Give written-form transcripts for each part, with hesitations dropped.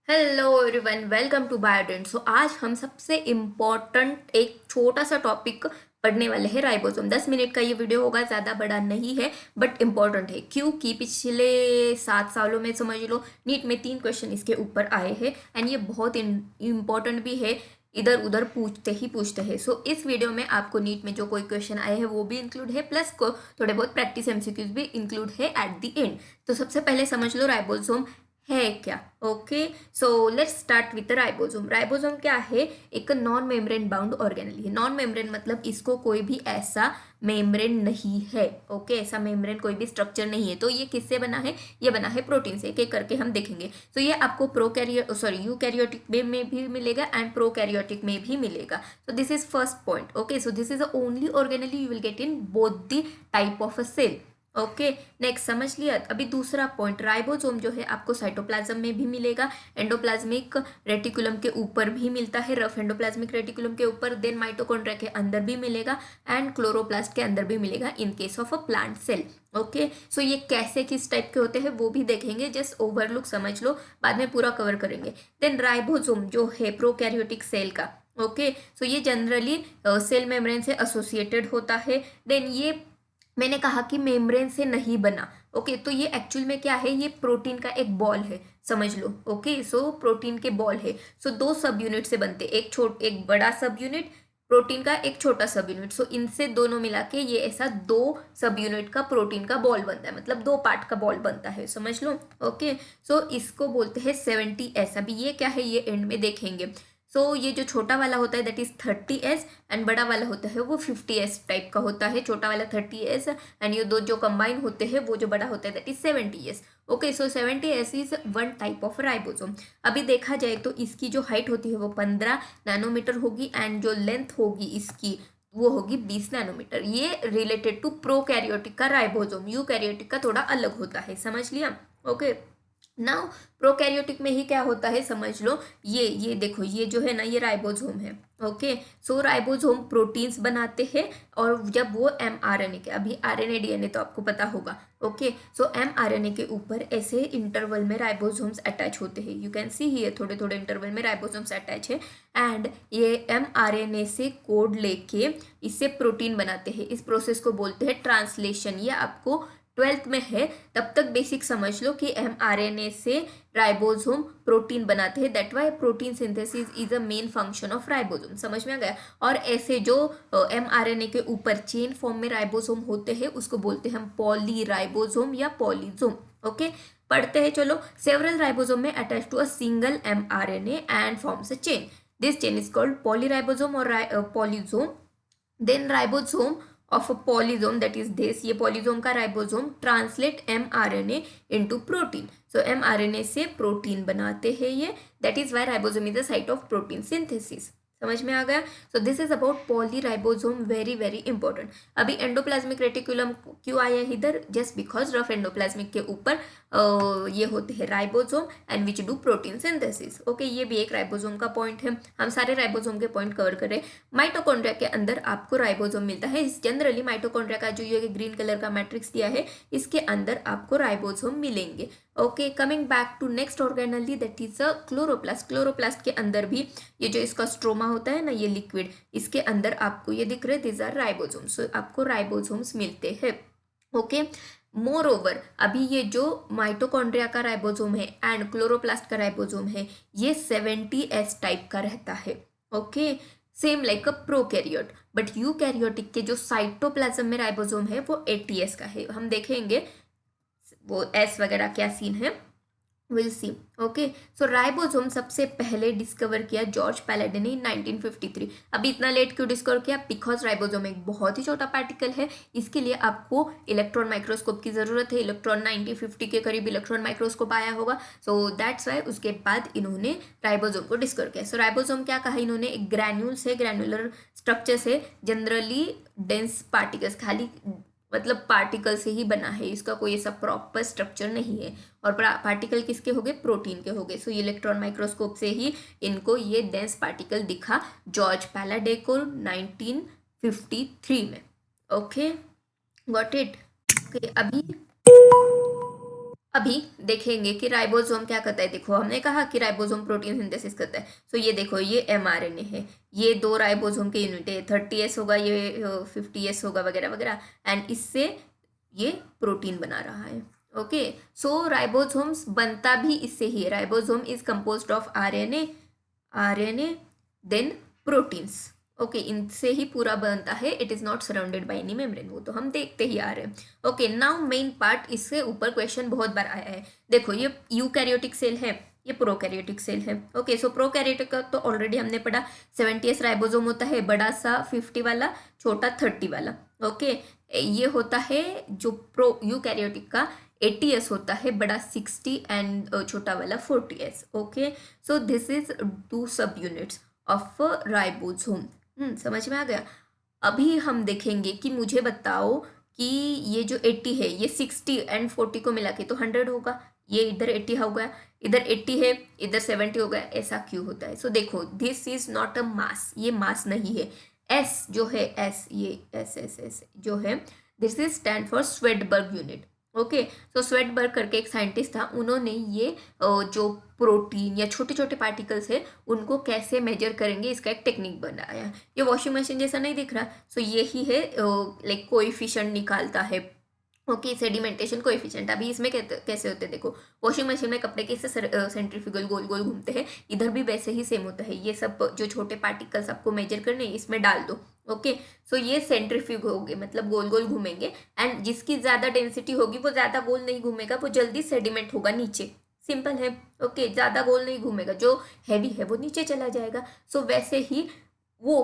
Hello everyone, welcome to Biodent. So आज हम सबसे इम्पॉर्टेंट एक छोटा सा टॉपिक पढ़ने वाले हैं, राइबोसोम। 10 मिनट का ये वीडियो होगा, ज़्यादा बड़ा नहीं है बट इम्पॉर्टेंट है क्योंकि पिछले 7 सालों में समझ लो नीट में 3 क्वेश्चन इसके ऊपर आए हैं एंड ये बहुत इम्पॉर्टेंट भी है। इधर उधर पूछते हैं। सो इस वीडियो में आपको नीट में जो कोई क्वेश्चन आए हैं वो भी इंक्लूड है, प्लस को थोड़े बहुत प्रैक्टिस एमसीक्यूज भी इंक्लूड है एट द एंड। तो सबसे पहले समझ लो राइबोसोम है क्या। Okay, so let's start with ribosome. Ribosome क्या है? एक नॉन मेम्ब्रेन बाउंड ऑर्गेनेल है। नॉन मेम्ब्रेन मतलब इसको कोई भी ऐसा मेम्ब्रेन नहीं है। ओके, ऐसा मेम्ब्रेन कोई भी स्ट्रक्चर नहीं है। तो ये किससे बना है? ये बना है प्रोटीन से। एक एक करके हम देखेंगे। तो ये आपको यूकैरियोटिक में भी मिलेगा एंड प्रोकैरियोटिक में भी मिलेगा। तो this is first point. Okay, so this is the only organelle you will get in both the type of a cell. Okay, next समझ लिया। अभी दूसरा पॉइंट, राइबोसोम जो है आपको साइटोप्लाज्म में भी मिलेगा, एंडोप्लाज्मिक रेटिकुलम के ऊपर भी मिलता है, रफ एंडोप्लाज्मिक रेटिकुलम के ऊपर, देन माइटोकॉन्ड्रिया के अंदर भी मिलेगा एंड क्लोरोप्लास्ट के अंदर भी मिलेगा in case of a plant cell. Okay, so ये कैसे किस टाइप के होते हैं वो भी देखेंगे, जस्ट ओवरलुक समझ लो, बाद में पूरा कवर करेंगे। देन राइबोसोम जो है प्रोकैरियोटिक सेल का। ओके, सो ये जनरली सेल मेम्ब्रेन से एसोसिएटेड होता है। देन ये मैंने कहा कि मेम्ब्रेन से नहीं बना। ओके, तो ये एक्चुअल में क्या है? ये प्रोटीन का एक बॉल है, समझ लो। ओके, सो प्रोटीन के बॉल है। सो दो सब यूनिट से बनते, एक बड़ा सब यूनिट, प्रोटीन का एक छोटा सब यूनिट। सो इनसे दोनों मिला के ये ऐसा दो सब यूनिट का प्रोटीन का बॉल बनता है, मतलब दो पार्ट का बॉल बनता है, समझ लो। ओके, सो इसको बोलते हैं 70S। अभी ये क्या है ये एंड में देखेंगे। सो ये जो छोटा वाला होता है दैट इज 30S एंड बड़ा वाला होता है वो 50S टाइप का होता है। छोटा वाला 30S एंड ये दो जो कंबाइन होते हैं वो जो बड़ा होता है that is 70S। Okay, so 70S is one type of ribosome. अभी देखा जाए तो इसकी जो हाइट होती है वो 15 नैनोमीटर होगी एंड जो लेंथ होगी इसकी वो होगी 20 नैनोमीटर। ये रिलेटेड टू प्रोकैरियोटिक का राइबोसोम, यूकैरियोटिक का थोड़ा अलग होता है, समझ लिया। ओके, नाउ प्रोकैरियोटिक में ही क्या होता है समझ लो। ये देखो, ये जो है ना ये राइबोसोम है। ओके, सो राइबोसोम प्रोटीन्स बनाते हैं और जब वो एमआरएनए के, अभी आरएनए डीएनए तो आपको पता होगा। ओके, सो एमआरएनए के ऊपर ऐसे इंटरवल में राइबोसोम्स अटैच होते हैं। यू कैन सी हियर थोड़े थोड़े इंटरवल में राइबोसोम्स अटैच है एंड ये एमआरएनए से कोड लेके इससे प्रोटीन बनाते हैं। इस प्रोसेस को बोलते हैं ट्रांसलेशन। ये आपको 12th में है, तब तक बेसिक समझ लो कि एमआरएनए से राइबोसोम प्रोटीन बनाते हैं। That why protein synthesis is a main function of ribosome. समझ में आ गया? और ऐसे जो एमआरएनए के ऊपर चेन फॉर्म में राइबोसोम होते हैं उसको बोलते हैं हम पॉलीराइबोसोम या पॉलीजोम। ओके, पढ़ते हैं चलो। Several ribosome may attach to a single mRNA and forms a chain. This chain is called polyribosome और polysome. Then ribosome of a polysome that is this, ये पॉलीजोम का ribosome translate mRNA into protein. So mRNA से protein बनाते हैं ये। That is why ribosome is the site of protein synthesis. समझ में आ गया? So this is about polyribosome, very very important. अभी एंडोप्लाज्मिक रेटिकुलम क्यों आया है इधर? जस्ट बिकॉज रफ एंडोप्लाज्मिक के ऊपर ये होते हैं ribosome and which do protein synthesis. Okay, ये भी एक राइबोसोम का पॉइंट है। हम सारे राइबोसोम के पॉइंट कवर कर रहे हैं। माइटोकॉन्ड्रिया के अंदर आपको राइबोसोम मिलता है। जनरली माइटोकॉन्ड्रिया का जो ये ग्रीन कलर का मैट्रिक्स दिया है इसके अंदर आपको राइबोसोम मिलेंगे। Okay, coming back to next organelle that is a chloroplast. Chloroplast के अंदर भी ये जो इसका स्ट्रोमा होता है ना, ये लिक्विड, इसके अंदर आपको ये दिख रहे दिस आर राइबोसोम्स। सो आपको राइबोसोम्स मिलते हैं। ओके, मोर ओवर अभी ये जो माइटोकॉन्ड्रिया का राइबोसोम है एंड क्लोरोप्लास्ट का राइबोसोम है ये 70S टाइप का रहता है। Okay, same like a prokaryote. But eukaryotic के जो साइटोप्लाज्म में राइबोसोम है वो 80S का है। हम देखेंगे वो एस वगैरह क्या सीन है, will see. Okay, so ribosome सबसे पहले डिस्कवर किया जॉर्ज पैलेडे ने 1953। अभी इतना लेट क्यों डिस्कवर किया? बिकॉज राइबोसोम एक बहुत ही छोटा पार्टिकल है, इसके लिए आपको इलेक्ट्रॉन माइक्रोस्कोप की जरूरत है। इलेक्ट्रॉन 1950 के करीब इलेक्ट्रॉन माइक्रोस्कोप आया होगा। सो दैट्स वाई उसके बाद इन्होंने राइबोसोम को डिस्कवर किया। सो राइबोसोम क्या कहा इन्होंने? एक ग्रैन्यूल्स है, ग्रैन्युलर स्ट्रक्चर से, जनरली डेंस पार्टिकल्स, खाली मतलब पार्टिकल से ही बना है, इसका कोई ऐसा प्रॉपर स्ट्रक्चर नहीं है। और पार्टिकल किसके हो गए? प्रोटीन के हो गए। सो इलेक्ट्रॉन माइक्रोस्कोप से ही इनको ये डेंस पार्टिकल दिखा जॉर्ज पैलाडे को 1953 में। Okay, got it? ओके, अभी अभी देखेंगे कि राइबोसोम क्या करता है। देखो हमने कहा कि राइबोसोम प्रोटीन सिंथेसिस करता है। सो ये देखो ये एमआरएनए है, ये दो राइबोसोम के यूनिट है, 30S होगा, ये 50S होगा वगैरह वगैरह, एंड इससे ये प्रोटीन बना रहा है। ओके, सो राइबोसोम्स बनता भी इससे ही है। Ribosome is composed of RNA then proteins. Okay, इनसे ही पूरा बनता है। It is not surrounded by any membrane, वो तो हम देखते ही आ रहे हैं। ओके, नाउ मेन पार्ट, इससे ऊपर क्वेश्चन बहुत बार आया है। देखो ये यूकैरियोटिक सेल है, ये प्रोकैरियोटिक सेल है। ओके, सो प्रोकैरियोटिक का तो ऑलरेडी हमने पढ़ा, 70S राइबोसोम होता है, बड़ा सा 50 वाला, छोटा 30 वाला। ओके, ये होता है जो प्रो यूकैरियोटिक का 80S होता है, बड़ा 60 एंड छोटा वाला 40S। Okay, so this is two subunits of ribosome. समझ में आ गया। अभी हम देखेंगे कि मुझे बताओ कि ये जो 80 है, ये 60 एंड 40 को मिला के तो 100 होगा। ये इधर 80 हो गया, इधर 80 है, इधर 70 हो गया। ऐसा क्यों होता है? सो देखो, दिस इज नॉट अ मास, ये मास नहीं है। एस जो है, एस, ये एस जो है, this is stand for Svedberg unit. Okay, so Svedberg करके एक साइंटिस्ट था, उन्होंने ये जो प्रोटीन या छोटे छोटे पार्टिकल्स है उनको कैसे मेजर करेंगे इसका एक टेक्निक बनाया। ये वॉशिंग मशीन जैसा नहीं दिख रहा, सो यही है, लाइक कोएफिशिएंट निकालता है। Okay, sedimentation coefficient. अभी इसमें कैसे होते हैं देखो, वॉशिंग मशीन में कपड़े कैसे सेंट्रीफ्यूगल गोल गोल घूमते हैं, इधर भी वैसे ही सेम होता है। ये सब जो छोटे पार्टिकल्स आपको मेजर करने इसमें डाल दो। ओके, सो ये सेंट्रीफ्यूग होंगे, मतलब गोल गोल घूमेंगे, एंड जिसकी ज़्यादा डेंसिटी होगी वो ज़्यादा गोल नहीं घूमेगा, वो जल्दी सेडिमेंट होगा नीचे। सिंपल है। ओके, ज़्यादा गोल नहीं घूमेगा, जो हैवी है वो नीचे चला जाएगा। सो वैसे ही वो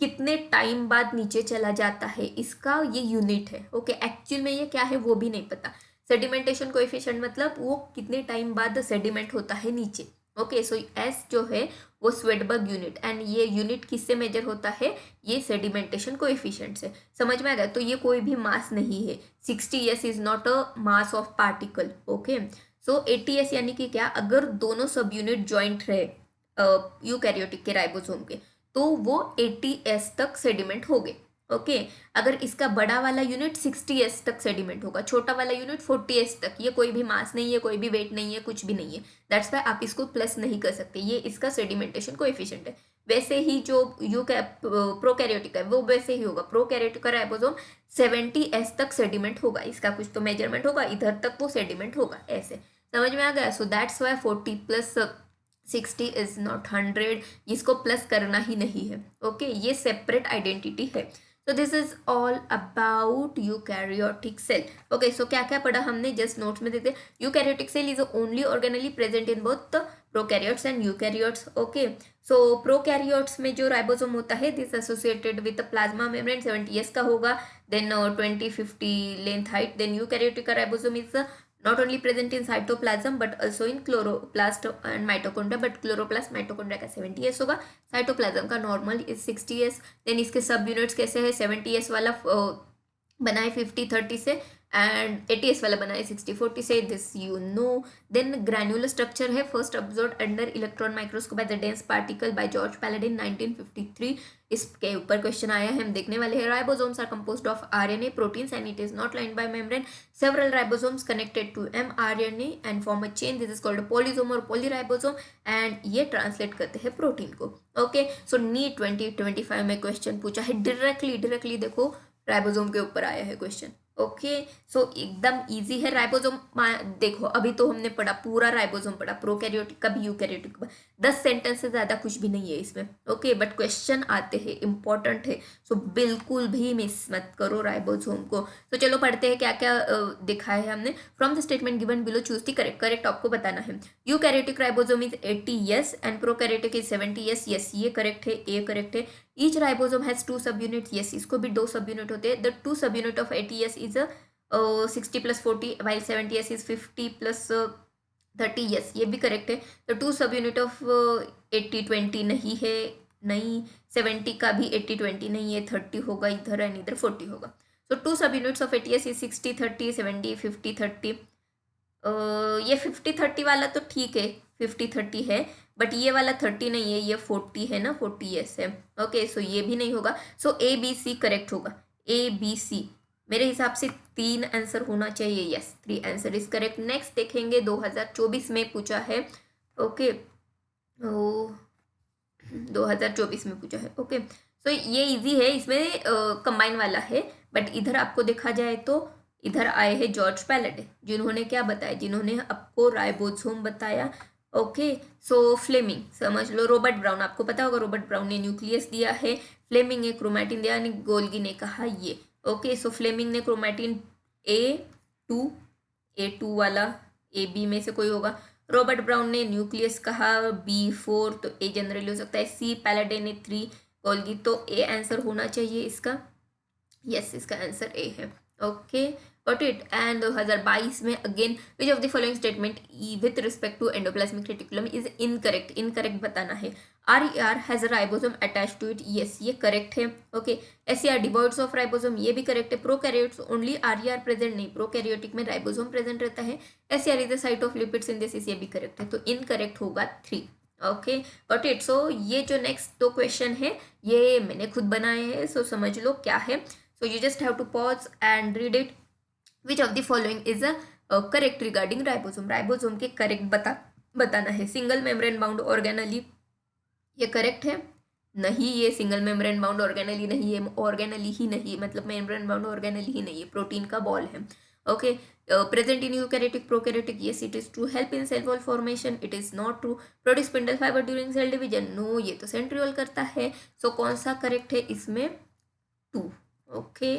कितने टाइम बाद नीचे चला जाता है, इसका ये यूनिट है। ओके, एक्चुअल में ये क्या है वो भी नहीं पता। सेडिमेंटेशन कोएफिशिएंट मतलब वो कितने टाइम बाद सेडिमेंट होता है नीचे। ओके, सो एस जो है वो स्वेडबर्ग यूनिट, एंड ये यूनिट किससे मेजर होता है? ये सेडिमेंटेशन कोएफिशिएंट से। समझ में आ गया? तो ये कोई भी मास नहीं है। 60S is not a mass of particle. Okay, so 80S यानी कि क्या, अगर दोनों सब यूनिट ज्वाइंट रहे यूकैरियोटिक के राइबोसोम के, तो वो 80S तक सेडिमेंट हो गए। ओके, अगर इसका बड़ा वाला यूनिट 60S तक सेडिमेंट होगा, छोटा वाला यूनिट 40S तक। ये कोई भी मास नहीं है, कोई भी वेट नहीं है, कुछ भी नहीं है। दैट्स वाई आप इसको प्लस नहीं कर सकते, ये इसका सेडिमेंटेशन कोएफिशिएंट है। वैसे ही जो प्रोकैरियोटिक है वो वैसे ही होगा। प्रोकैरियोटिक का राइबोसोम 70S तक सेडिमेंट होगा, इसका कुछ तो मेजरमेंट होगा, इधर तक वो सेडिमेंट होगा। ऐसे समझ में आ गया? So that's why 40 plus 60 is not 100, इसको प्लस करना ही नहीं है। ओके, ये सेपरेट आइडेंटिटी है। So this is all about eukaryotic cell. Okay, so क्या क्या पढ़ा हमने, जस्ट नोट्स में देते। Eukaryotic cell is only organelle present in both prokaryotes and eukaryotes. Okay, so prokaryotes में जो राइबोसोम होता है, this associated with plasma membrane, 70S का होगा, then 20-50 length height. Then eukaryotic का ribosome is not only present in cytoplasm but also in chloroplast and mitochondria, but chloroplast mitochondria का 70S होगा, cytoplasm का normal is 60S। then इसके सब units कैसे है, 70S वाला बनाए 50-30 से, एंड 80S वाला बनाए 60-40 से, this you know. Then granular structure है, first observed under electron microscope by the dense particle by George Palade 1953। इसके ऊपर क्वेश्चन आया है, हम देखने वाले हैं। Ribosomes are composed of RNA proteins and it is not lined by membrane. Several ribosomes connected to mRNA and form a chain, this is called polysome और polyribosome, and ये ट्रांसलेट करते हैं प्रोटीन को। ओके, सो NEET 2025 में question पूछा है directly देखो ribosome के ऊपर आया है क्वेश्चन। ओके, सो एकदम इजी है। राइबोसोम देखो, अभी तो हमने पढ़ा पूरा राइबोसोम पढ़ा, प्रोकैरियोटिक का भी यूकैरियोटिक का। 10 सेंटेंस से ज़्यादा कुछ भी नहीं है इसमें। ओके, बट क्वेश्चन आते हैं, इंपॉर्टेंट है, सो बिल्कुल भी मिस मत करो राइबोसोम को। तो चलो पढ़ते हैं क्या क्या दिखाया है हमने। From the statement given below choose the correct आपको बताना है। Eukaryotic ribosome is 80S and prokaryotic is 70S। Yes, ये करेक्ट है, ए करेक्ट है। ईच राइबोसोम हैज 2 सब यूनिट। यस, इसको भी 2 सब यूनिट होते हैं। द 2 सब unit of 80S is 60 + 40 while 70S is 50 + 30। Yes, ये भी करेक्ट है। तो 2 सब यूनिट ऑफ 80-20 नहीं है, नहीं। 70 का भी 80-20 नहीं है, 30 होगा इधर एंड इधर 40 होगा। तो 2 सब यूनिट्स ऑफ 80S इज 60-30, 70, 50-30। ये 50-30 वाला तो ठीक है, 50-30 है, बट ये वाला 30 नहीं है, ये 40 है ना, 40S है। ओके, सो ये भी नहीं होगा। सो A B C करेक्ट होगा, A B C। मेरे हिसाब से 3 आंसर होना चाहिए। Yes, 3 answer is correct. Next देखेंगे 2024 में पूछा है। ओके, 2024 में पूछा है। ओके, सो ये इजी है, इसमें कंबाइन वाला है, बट इधर आपको देखा जाए तो इधर आए हैं जॉर्ज पैलेडे, जिन्होंने क्या बताया, जिन्होंने आपको राइबोसोम बताया। ओके, सो फ्लेमिंग समझ लो, रॉबर्ट ब्राउन आपको पता होगा, रॉबर्ट ब्राउन ने न्यूक्लियस दिया है, फ्लेमिंग ने क्रोमैटिन दिया, यानी गोल्गी ने कहा ये। ओके, सो फ्लेमिंग ने क्रोमैटिन ए टू वाला, ए बी में से कोई होगा। रॉबर्ट ब्राउन ने न्यूक्लियस कहा B4, तो ए जनरली हो सकता है। सी पैलेडे ने 3, गोल्गी, तो ए आंसर होना चाहिए इसका। यस, इसका आंसर ए है। Okay, got it. एंड 2022 में again, which of the following statement with respect to endoplasmic reticulum is incorrect, incorrect बताना है। RER has a ribosome attach to it, yes ये correct है। Okay, SER devoids of ribosome, ये भी correct है। Prokaryotes only RER present, नहीं, prokaryotic में ribosome present रहता है। SER is the site of lipid synthesis, ये भी करेक्ट है, तो इनकरेक्ट होगा 3। Okay, got it. सो ये जो नेक्स्ट 2 क्वेश्चन है ये मैंने खुद बनाए हैं, सो समझ लो क्या है। So you just have to pause and read it. Which of the following is a correct regarding ribosome? Ribosome के correct बताना है। सिंगल मेम्ब्रेन बाउंड ऑर्गेनली, ये करेक्ट है? नहीं, ये सिंगल मेम्ब्रेन बाउंड ऑर्गेनली नहीं है, ऑर्गेनली ही नहीं, मतलब मेम्ब्रेन बाउंड ऑर्गेनली ही नहीं है, प्रोटीन का बॉल है। Okay, present in eukaryotic prokaryotic, yes it is true. Help in cell wall formation, it is not true. Produce spindle fibre during cell division, no, ये तो centriole करता है। सो कौन सा करेक्ट है इसमें? 2। Okay,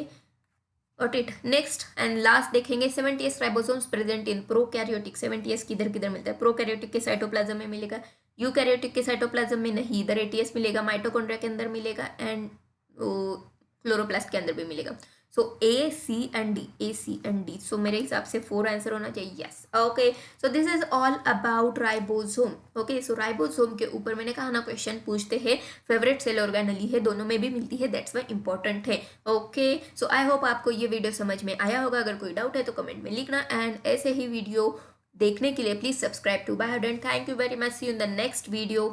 got it. Next and last देखेंगे 70s ribosomes present in prokaryotic. 70s किधर किधर मिलता है? प्रोकैरियोटिक के साइटोप्लाज्म में मिलेगा, यूकैरियोटिक के साइटोप्लाज्म में नहीं, इधर ATS मिलेगा, माइटोकॉन्ड्रिया के अंदर मिलेगा, एंड क्लोरोप्लास्ट के अंदर भी मिलेगा। सो A, C and D, सो मेरे हिसाब से 4 आंसर होना चाहिए। Yes, okay, so this is all about ribosome. Okay, so ribosome के ऊपर मैंने कहा ना क्वेश्चन पूछते हैं, फेवरेट सेल ऑर्गेनली है, दोनों में भी मिलती है, दैट्स वाई इंपॉर्टेंट है। ओके, सो आई होप आपको ये वीडियो समझ में आया होगा। अगर कोई डाउट है तो कमेंट में लिखना, एंड ऐसे ही वीडियो देखने के लिए please subscribe to Biodent. Thank you very much, see you in the next video.